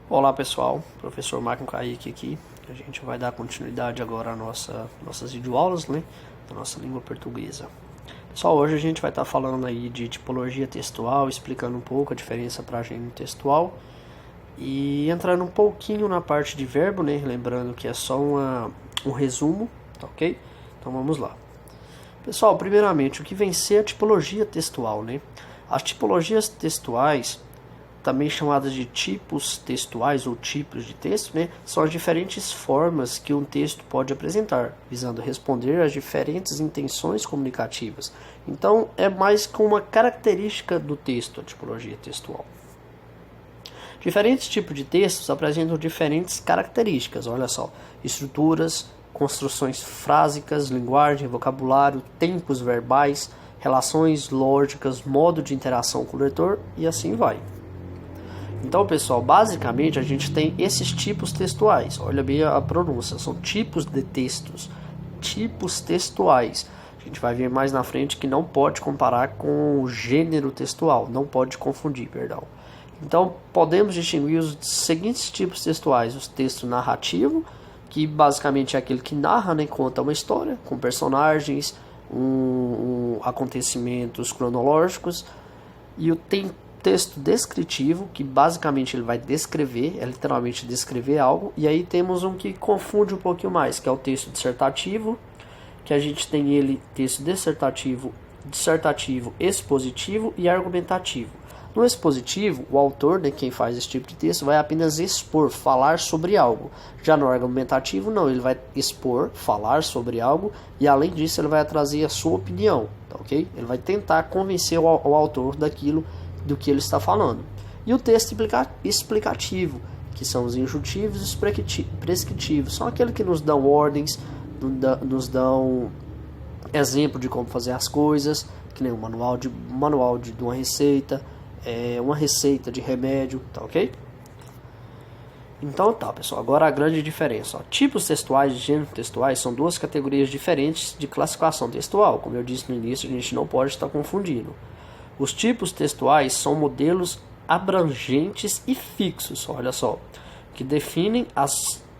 Olá pessoal, professor Marco Kaique aqui. A gente vai dar continuidade agora às nossas videoaulas, né, da nossa língua portuguesa. Pessoal, hoje a gente vai estar falando aí de tipologia textual, explicando um pouco a diferença para gênero textual e entrando um pouquinho na parte de verbo, né, lembrando que é só um resumo, tá ok? Então vamos lá. Pessoal, primeiramente, o que vem ser a tipologia textual, né? As tipologias textuais, também chamadas de tipos textuais ou tipos de texto, né, são as diferentes formas que um texto pode apresentar, visando responder às diferentes intenções comunicativas. Então, é mais com uma característica do texto, a tipologia textual. Diferentes tipos de textos apresentam diferentes características, olha só, estruturas, construções frásicas, linguagem, vocabulário, tempos verbais, relações lógicas, modo de interação com o leitor e assim vai. Então, pessoal, basicamente a gente tem esses tipos textuais. Olha bem a pronúncia, são tipos de textos, tipos textuais. A gente vai ver mais na frente que não pode comparar com o gênero textual, não pode confundir, perdão. Então, podemos distinguir os seguintes tipos textuais: o texto narrativo, que basicamente é aquele que narra, né, conta uma história com personagens, acontecimentos cronológicos, e o texto descritivo, que basicamente ele vai descrever, é literalmente descrever algo. E aí temos um que confunde um pouquinho mais, que é o texto dissertativo, que a gente tem ele texto dissertativo, expositivo e argumentativo. No expositivo, o autor, né, quem faz esse tipo de texto, vai apenas expor, falar sobre algo. Já no argumentativo, não, ele vai expor, falar sobre algo, e além disso ele vai trazer a sua opinião, tá ok? Ele vai tentar convencer o autor daquilo do que ele está falando. E o texto explicativo, que são os injuntivos e prescritivos, são aqueles que nos dão ordens, nos dão exemplo de como fazer as coisas, que nem um manual de uma receita, uma receita de remédio, tá ok? Então tá, pessoal, agora a grande diferença. Ó. Tipos textuais e gêneros textuais são duas categorias diferentes de classificação textual. Como eu disse no início, a gente não pode estar confundindo. Os tipos textuais são modelos abrangentes e fixos, olha só, que definem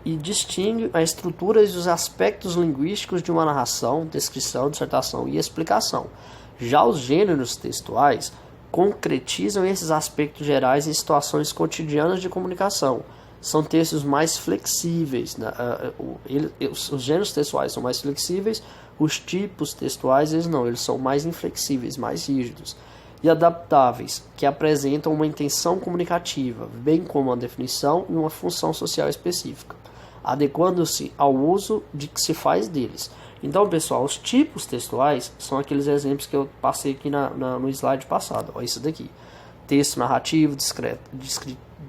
e distinguem as estruturas e os aspectos linguísticos de uma narração, descrição, dissertação e explicação. Já os gêneros textuais concretizam esses aspectos gerais em situações cotidianas de comunicação. São textos mais flexíveis, né? Os gêneros textuais são mais flexíveis, os tipos textuais eles são mais inflexíveis, mais rígidos e adaptáveis, que apresentam uma intenção comunicativa, bem como uma definição e uma função social específica, adequando-se ao uso de que se faz deles. Então, pessoal, os tipos textuais são aqueles exemplos que eu passei aqui no slide passado. Olha isso daqui: texto narrativo,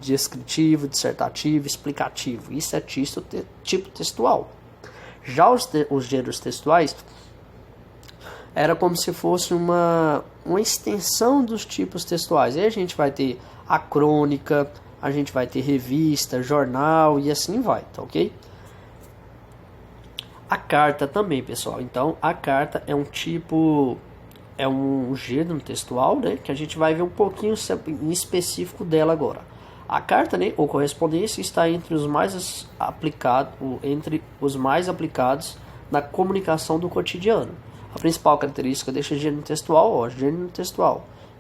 descritivo, dissertativo, explicativo. Isso é tipo textual. Já os gêneros textuais era como se fosse uma extensão dos tipos textuais. Aí a gente vai ter a crônica, a gente vai ter revista, jornal e assim vai, tá ok? A carta também, pessoal. Então, a carta é um gênero textual, né, que a gente vai ver um pouquinho em específico dela agora. A carta, né, ou correspondência, está entre os mais aplicados na comunicação do cotidiano. A principal característica deste gênero textual,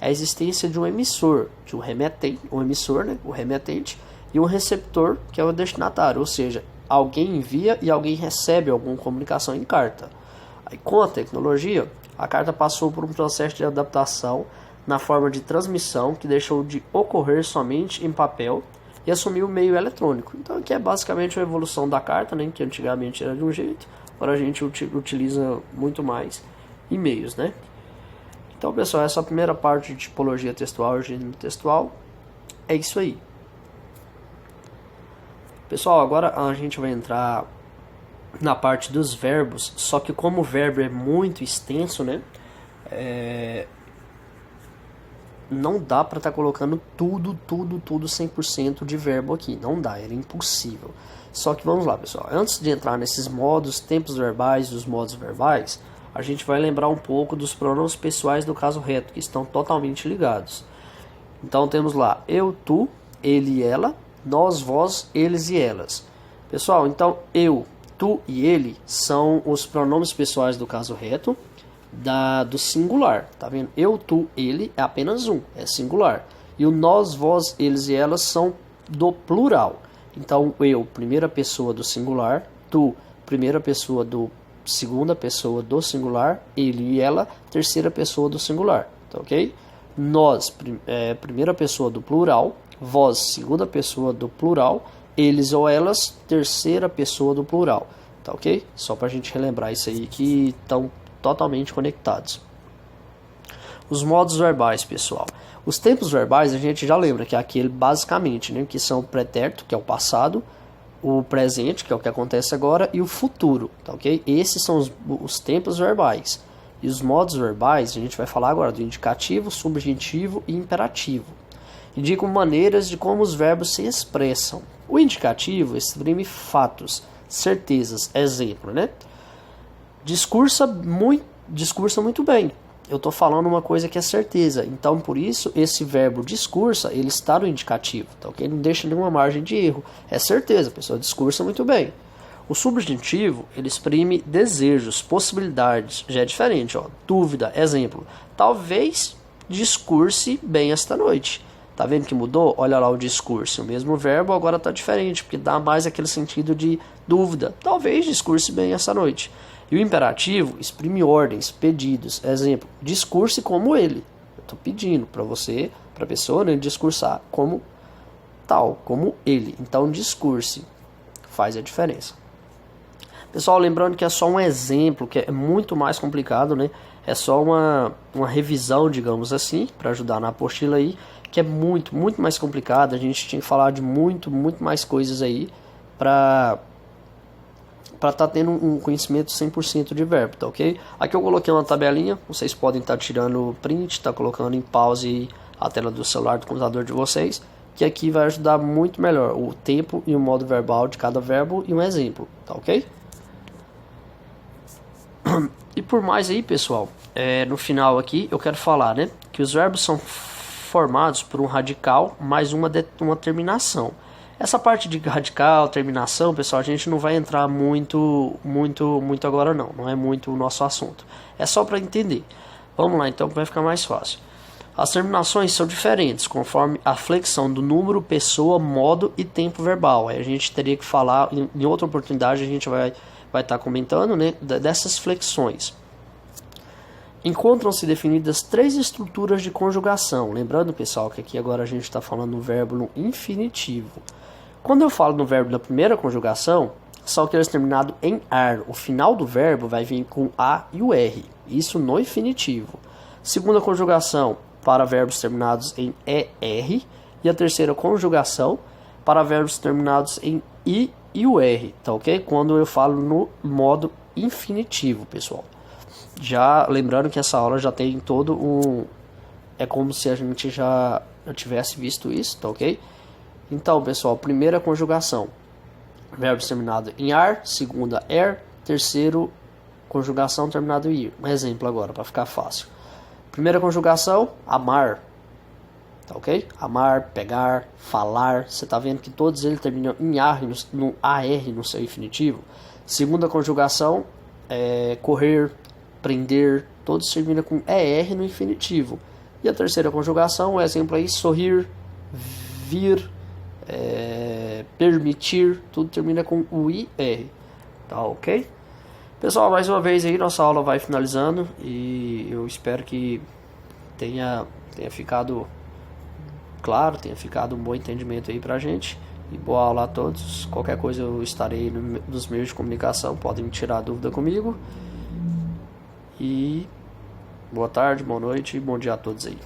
é a existência de um emissor, de um remetente, o remetente, e um receptor, que é o destinatário, ou seja, alguém envia e alguém recebe alguma comunicação em carta. Aí, com a tecnologia, a carta passou por um processo de adaptação na forma de transmissão, que deixou de ocorrer somente em papel e assumiu o meio eletrônico. Então aqui é basicamente a evolução da carta, né, que antigamente era de um jeito, agora a gente utiliza muito mais e-mails, né? Então, pessoal, essa primeira parte de tipologia textual e gênero textual é isso aí. Pessoal, agora a gente vai entrar na parte dos verbos, só que como o verbo é muito extenso, né? Não dá para estar colocando tudo 100% de verbo aqui. Não dá, era impossível. Só que vamos lá, pessoal. Antes de entrar nesses modos, tempos verbais e os modos verbais, a gente vai lembrar um pouco dos pronomes pessoais do caso reto, que estão totalmente ligados. Então temos lá eu, tu, ele e ela, nós, vós, eles e elas. Pessoal, então eu, tu e ele são os pronomes pessoais do caso reto do singular, tá vendo? Eu, tu, ele é apenas um, é singular. E o nós, vós, eles e elas são do plural. Então, eu, primeira pessoa do singular, tu, primeira pessoa do segunda pessoa do singular, ele e ela, terceira pessoa do singular, tá ok? Nós, primeira pessoa do plural, vós, segunda pessoa do plural, eles ou elas, terceira pessoa do plural, tá ok? Só pra gente relembrar isso aí que estão totalmente conectados. Os modos verbais, pessoal. Os tempos verbais a gente já lembra que é aquele basicamente, né, que são o pretérito, que é o passado, o presente, que é o que acontece agora, e o futuro, tá ok? Esses são os tempos verbais. E os modos verbais, a gente vai falar agora do indicativo, subjuntivo e imperativo. Indicam maneiras de como os verbos se expressam. O indicativo exprime fatos, certezas, exemplo, né? Discursa muito bem. Eu estou falando uma coisa que é certeza. Então, por isso, esse verbo discursa, ele está no indicativo, tá ok? Não deixa nenhuma margem de erro. É certeza, a pessoa discursa muito bem. O subjuntivo, ele exprime desejos, possibilidades. Já é diferente, ó. Dúvida, exemplo. Talvez discurse bem esta noite. Tá vendo que mudou? Olha lá o discurso. O mesmo verbo agora está diferente, porque dá mais aquele sentido de dúvida. Talvez discurse bem esta noite. E o imperativo exprime ordens, pedidos. Exemplo, discurse como ele. Eu estou pedindo para você, para a pessoa, né, discursar como tal, como ele. Então, discurse faz a diferença. Pessoal, lembrando que é só um exemplo, que é muito mais complicado, né? É só uma revisão, digamos assim, para ajudar na apostila aí, que é muito mais complicado. A gente tinha que falar de muito mais coisas aí para estar tendo um conhecimento 100% de verbo, tá ok? Aqui eu coloquei uma tabelinha, vocês podem estar tirando print, tá colocando em pause a tela do celular, do computador de vocês, que aqui vai ajudar muito melhor o tempo e o modo verbal de cada verbo e um exemplo, tá ok? E por mais aí, pessoal, no final aqui eu quero falar, né, que os verbos são formados por um radical mais uma terminação. Essa parte de radical, terminação, pessoal, a gente não vai entrar muito agora não é muito o nosso assunto. É só para entender. Vamos lá então, que vai ficar mais fácil. As terminações são diferentes, conforme a flexão do número, pessoa, modo e tempo verbal. Aí a gente teria que falar, em outra oportunidade a gente vai estar comentando, né, dessas flexões. Encontram-se definidas 3 estruturas de conjugação. Lembrando, pessoal, que aqui agora a gente está falando do verbo no infinitivo. Quando eu falo no verbo da primeira conjugação, são aqueles terminados em ar. O final do verbo vai vir com A e o R. Isso no infinitivo. Segunda conjugação, para verbos terminados em ER. E a terceira conjugação, para verbos terminados em I e o R. Tá ok? Quando eu falo no modo infinitivo, pessoal. Já lembrando que essa aula já tem todo um... É como se a gente já tivesse visto isso, tá ok? Então, pessoal, primeira conjugação, verbo terminado em ar, segunda er, terceiro conjugação terminado em ir. Um exemplo agora, para ficar fácil. Primeira conjugação, amar, tá ok? Amar, pegar, falar, você tá vendo que todos eles terminam em ar, no AR no seu infinitivo. Segunda conjugação, correr, prender, todos terminam com ER no infinitivo. E a terceira conjugação, um exemplo aí, sorrir, vir, permitir, tudo termina com o IR, tá ok? Pessoal, mais uma vez aí, nossa aula vai finalizando e eu espero que tenha ficado claro, tenha ficado um bom entendimento aí pra gente. E boa aula a todos. Qualquer coisa eu estarei nos meios de comunicação, podem tirar dúvida comigo. E boa tarde, boa noite e bom dia a todos aí.